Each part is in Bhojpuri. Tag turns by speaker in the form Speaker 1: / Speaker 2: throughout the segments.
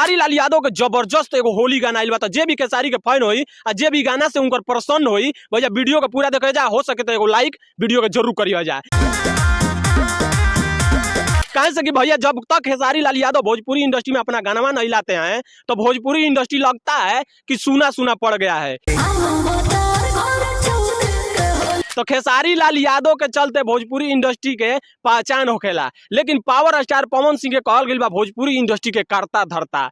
Speaker 1: खेसारी लाल यादव के जबरदस्त एगो होली गाना आइल बा। तो जे भी खेसारी के फैन होई आ जे भी गाना से उनकर प्रसन्न होई भैया वीडियो के पूरा देखे जा, हो सके तो एगो लाइक वीडियो के जरूर करिए जा। कहे से कि भैया जब तक खेसारी लाल यादव भोजपुरी इंडस्ट्री में अपना गाना नहीं लाते हैं तो भोजपुरी इंडस्ट्री लगता है कि सूना सूना पड़ गया है। तो खेसारी लाल यादव के चलते भोजपुरी इंडस्ट्री के पहचान होखेला, लेकिन पावर स्टार पवन सिंह के कहल गइल बा भोजपुरी इंडस्ट्री के करता धरता।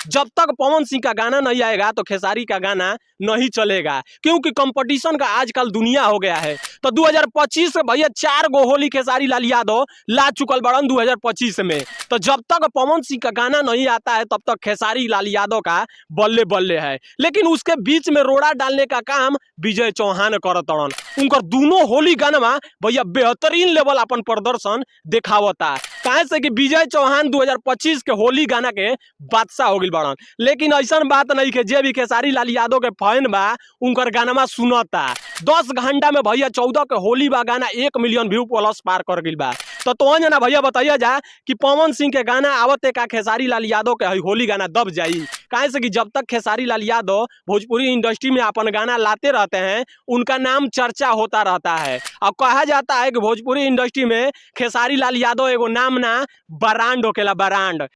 Speaker 1: जब तक पवन सिंह का गाना नहीं आएगा तो खेसारी का गाना नहीं चलेगा, क्योंकि कंपटीशन का आजकल दुनिया हो गया है। तो 2025 में भैया 4 गो होली खेसारी लाल यादव ला चुकल बड़न 2025 में। तो जब तक पवन सिंह का गाना नहीं आता है तब तक खेसारी लाल यादव का बल्ले बल्ले है। लेकिन उसके बीच में रोड़ा डालने का काम विजय चौहान करतड़न। उनकर दोनों होली गाना भैया बेहतरीन लेवल अपन प्रदर्शन दिखावता। कहे से कि विजय चौहान 2025 के होली गाना के बादशाह हो गइल बड़न। लेकिन ऐसा बात नहीं के जे भी खेसारी लाल यादव के फैन बा उनकर गाना सुनता। 10 घंटा में भैया 14 के होली बा गाना 1 मिलियन व्यू प्लस पार कर गइल बा। तो जना भैया बताइए जा कि पवन सिंह के गाना आवते का खेसारी लाल यादव के होली गाना दब जाई। कहे से कि जब तक खेसारी लाल यादव भोजपुरी इंडस्ट्री में अपन गाना लाते रहते हैं उनका नाम चर्चा होता रहता है। और कहा जाता है कि भोजपुरी इंडस्ट्री में खेसारी लाल यादव एगो नाम ना ब्रांड होकेला, ब्रांड।